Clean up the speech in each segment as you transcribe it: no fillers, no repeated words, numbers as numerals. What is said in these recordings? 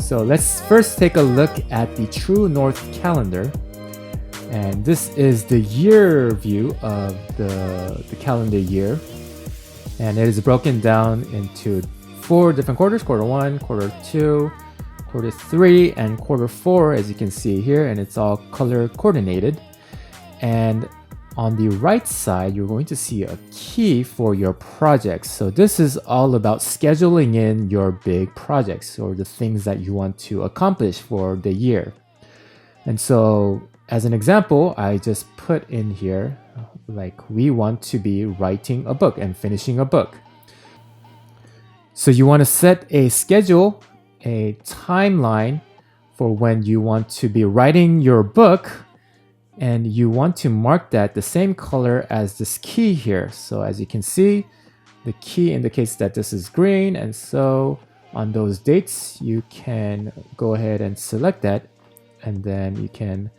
So let's first take a look at the True North calendar. And this is the year view of the calendar year. And it is broken down into 4 different quarters: quarter 1, quarter 2, quarter 3, and quarter 4, as you can see here, and it's all color coordinated. And on the right side, you're going to see a key for your projects. So this is all about scheduling in your big projects or the things that you want to accomplish for the year. And so as an example, I just put in here, like, we want to be writing a book and finishing a book. So you want to set a schedule, a timeline for when you want to be writing your book, and you want to mark that the same color as this key here. So as you can see, the key indicates that this is green, and so on those dates you can go ahead and select that, and then you can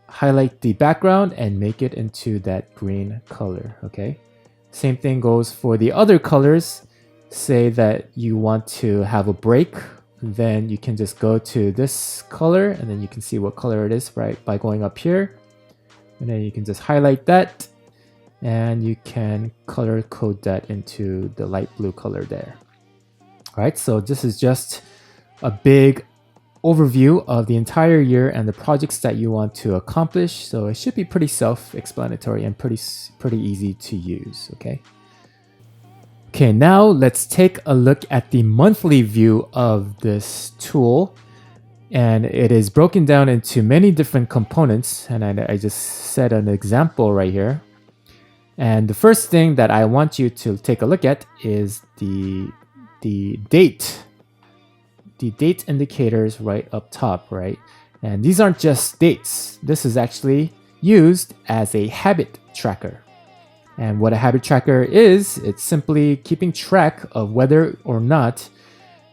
highlight the background and make it into that green color. Okay, same thing goes for the other colors. Say that you want to have a break, then you can just go to this color and then you can see what color it is, right, by going up here, and then you can just highlight that and you can color code that into the light blue color there. All right, so this is just a big overview of the entire year and the projects that you want to accomplish. So it should be pretty self-explanatory and pretty easy to use. Okay, now let's take a look at the monthly view of this tool. And it is broken down into many different components. And I just set an example right here. And the first thing that I want you to take a look at is the date. The date indicators right up top, right? And these aren't just dates. This is actually used as a habit tracker. And what a habit tracker is, it's simply keeping track of whether or not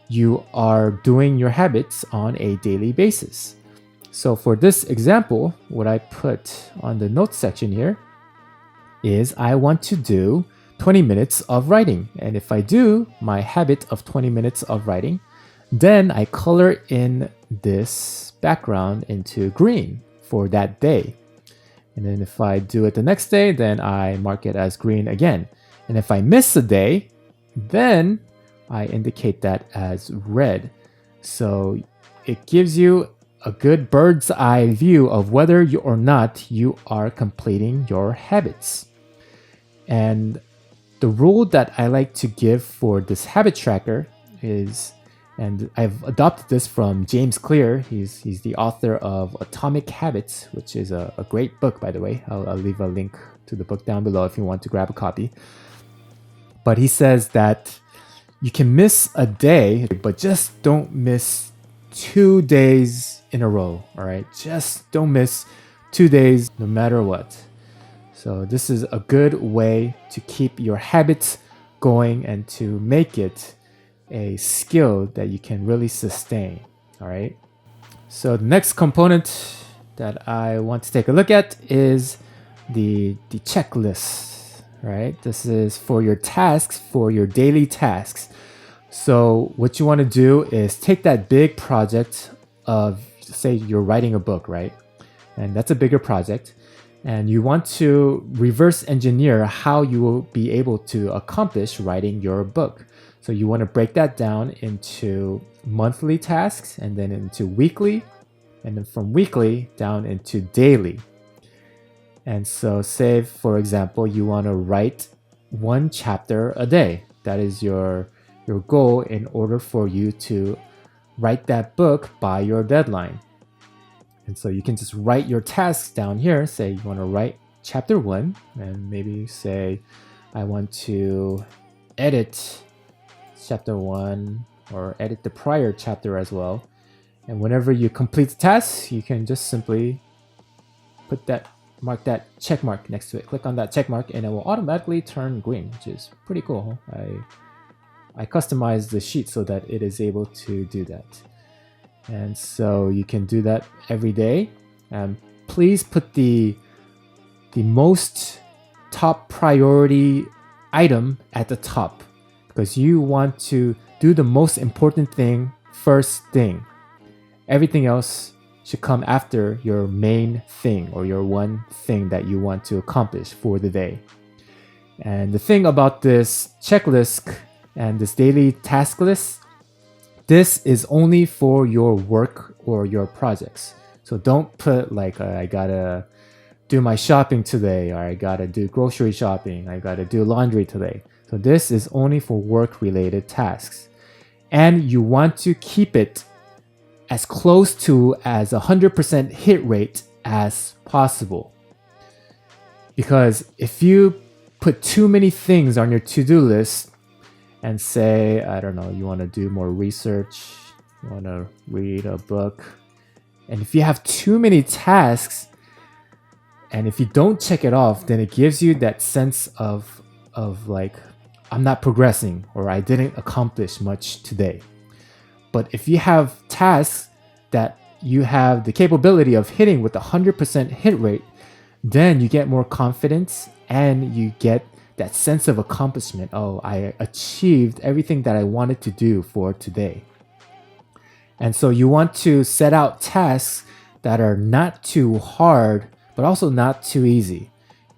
you are doing your habits on a daily basis. So for this example, what I put on the notes section here is I want to do 20 minutes of writing. And if I do my habit of 20 minutes of writing, then I color in this background into green for that day. And then if I do it the next day, then I mark it as green again. And if I miss a day, then I indicate that as red. So it gives you a good bird's eye view of whether you or not you are completing your habits. And the rule that I like to give for this habit tracker is, and I've adopted this from James Clear. He's the author of Atomic Habits, which is a great book, by the way. I'll leave a link to the book down below if you want to grab a copy. But he says that you can miss a day, but just don't miss 2 days in a row, all right? Just don't miss 2 days no matter what. So this is a good way to keep your habits going and to make it a skill that you can really sustain. All right. So the next component that I want to take a look at is the checklist. Right. This is for your tasks, for your daily tasks. So what you want to do is take that big project of, say, you're writing a book, right? And that's a bigger project. And you want to reverse engineer how you will be able to accomplish writing your book. So you want to break that down into monthly tasks and then into weekly, and then from weekly down into daily. And so say, for example, you want to write 1 chapter a day. That is your goal in order for you to write that book by your deadline. And so you can just write your tasks down here. Say you want to write chapter 1, and maybe say I want to edit chapter 1 or edit the prior chapter as well. And whenever you complete the task, you can just simply mark that check mark next to it. Click on that check mark and it will automatically turn green, which is pretty cool. I customized the sheet so that it is able to do that. And so you can do that every day. Please put the most top priority item at the top, because you want to do the most important thing first thing. Everything else should come after your main thing or your one thing that you want to accomplish for the day. And the thing about this checklist and this daily task list, this is only for your work or your projects. So don't put like, I gotta do my shopping today, or I gotta do grocery shopping, I gotta do laundry today. So this is only for work related tasks. And you want to keep it as close to as 100% hit rate as possible. Because if you put too many things on your to-do list and say, I don't know, you want to do more research, you want to read a book, and if you have too many tasks, and if you don't check it off, then it gives you that sense of like, I'm not progressing, or I didn't accomplish much today. But if you have tasks that you have the capability of hitting with 100% hit rate, then you get more confidence and you get that sense of accomplishment. Oh, I achieved everything that I wanted to do for today. And so you want to set out tasks that are not too hard, but also not too easy.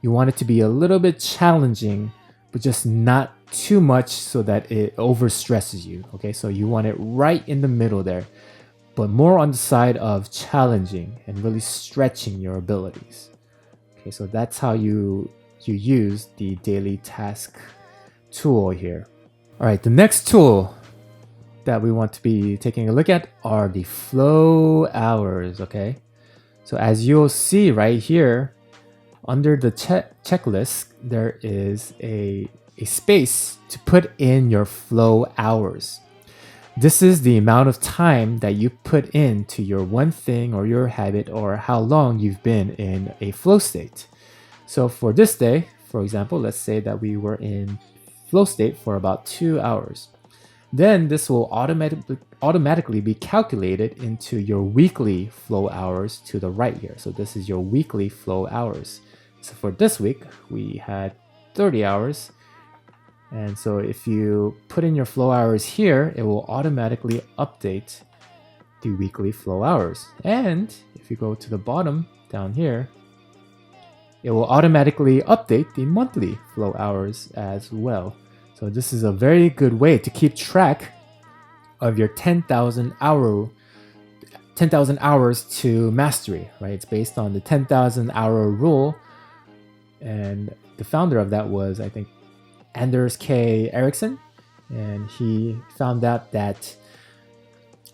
You want it to be a little bit challenging, but just not too much so that it overstresses you. Okay, so you want it right in the middle there, but more on the side of challenging and really stretching your abilities. Okay, so that's how you use the daily task tool here. All right, the next tool that we want to be taking a look at are the flow hours. Okay, so as you'll see right here under the checklist, there is a space to put in your flow hours. This is the amount of time that you put into your one thing or your habit, or how long you've been in a flow state. So for this day, for example, let's say that we were in flow state for about 2 hours. Then this will automatically be calculated into your weekly flow hours to the right here. So this is your weekly flow hours. So for this week, we had 30 hours. And so if you put in your flow hours here, it will automatically update the weekly flow hours. And if you go to the bottom down here, it will automatically update the monthly flow hours as well. So this is a very good way to keep track of your 10,000 hours to mastery, right? It's based on the 10,000 hour rule. And the founder of that was, I think, Anders K. Ericsson. And he found out that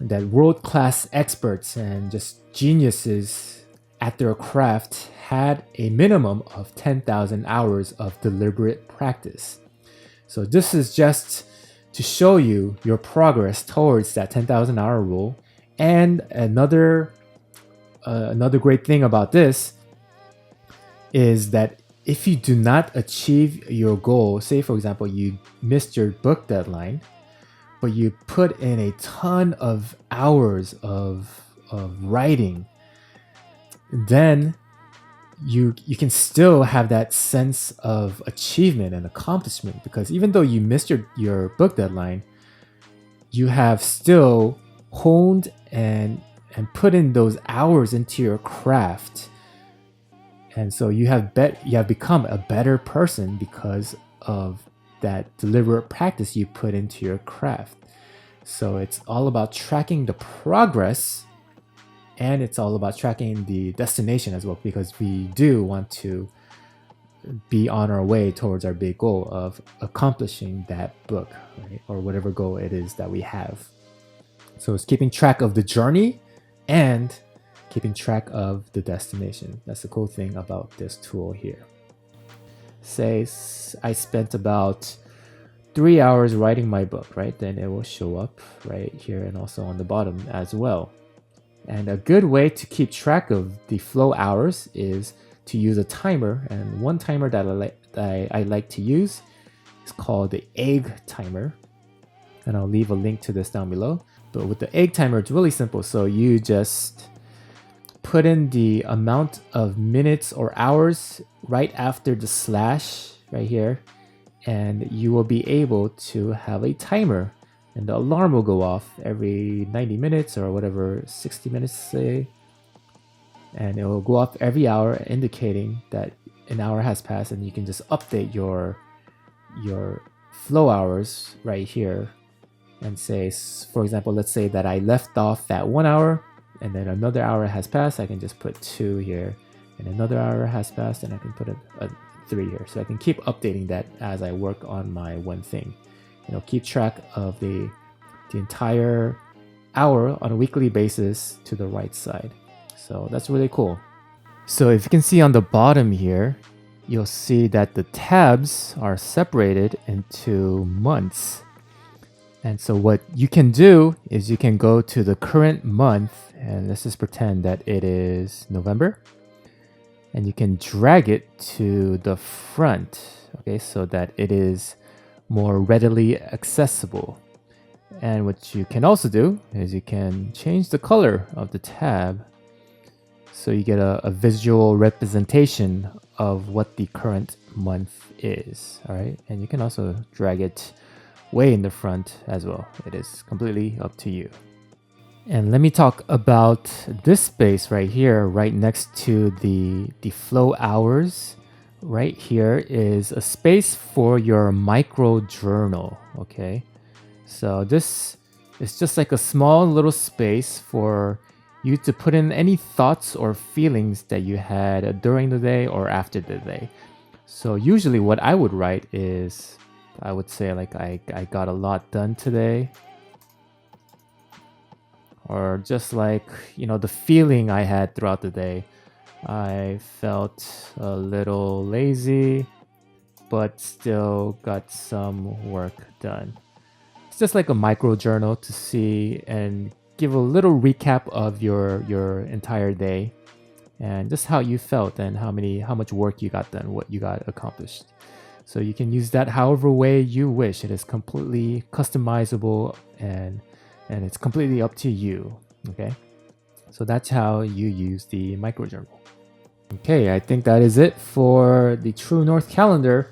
world-class experts and just geniuses at their craft had a minimum of 10,000 hours of deliberate practice. So this is just to show you your progress towards that 10,000 hour rule. And another great thing about this is that if you do not achieve your goal, say for example, you missed your book deadline, but you put in a ton of hours of writing, then you can still have that sense of achievement and accomplishment, because even though you missed your book deadline, you have still honed and put in those hours into your craft. And so you have become a better person because of that deliberate practice you put into your craft. So it's all about tracking the progress, and it's all about tracking the destination as well, because we do want to be on our way towards our big goal of accomplishing that book, right? Or whatever goal it is that we have. So it's keeping track of the journey and keeping track of the destination. That's the cool thing about this tool here. Say I spent about 3 hours writing my book, right? Then it will show up right here and also on the bottom as well. And a good way to keep track of the flow hours is to use a timer. And one timer that I like to use is called the egg timer. And I'll leave a link to this down below. But with the egg timer, it's really simple. So you just put in the amount of minutes or hours right after the slash right here, and you will be able to have a timer and the alarm will go off every 90 minutes or whatever, 60 minutes say, and it will go off every hour, indicating that an hour has passed, and you can just update your flow hours right here and say, for example, let's say that I left off at 1 hour and then another hour has passed. I can just put 2 here, and another hour has passed and I can put a 3 here. So I can keep updating that as I work on my one thing. Keep track of the entire hour on a weekly basis to the right side. So that's really cool. So if you can see on the bottom here, you'll see that the tabs are separated into months. And so what you can do is you can go to the current month, and let's just pretend that it is November, and you can drag it to the front, okay, so that it is more readily accessible. And what you can also do is you can change the color of the tab so you get a visual representation of what the current month is. All right, and you can also drag it way in the front as well. It is completely up to you. And let me talk about this space right here, right next to the flow hours. Right here is a space for your micro journal. Okay, so this is just like a small little space for you to put in any thoughts or feelings that you had during the day or after the day. So usually what I would write is, I would say like I got a lot done today, or just like, the feeling I had throughout the day. I felt a little lazy, but still got some work done. It's just like a micro journal to see and give a little recap of your entire day and just how you felt and how much work you got done, what you got accomplished. So you can use that however way you wish. It is completely customizable and it's completely up to you. Okay, so that's how you use the micro journal. Okay, I think that is it for the True North calendar.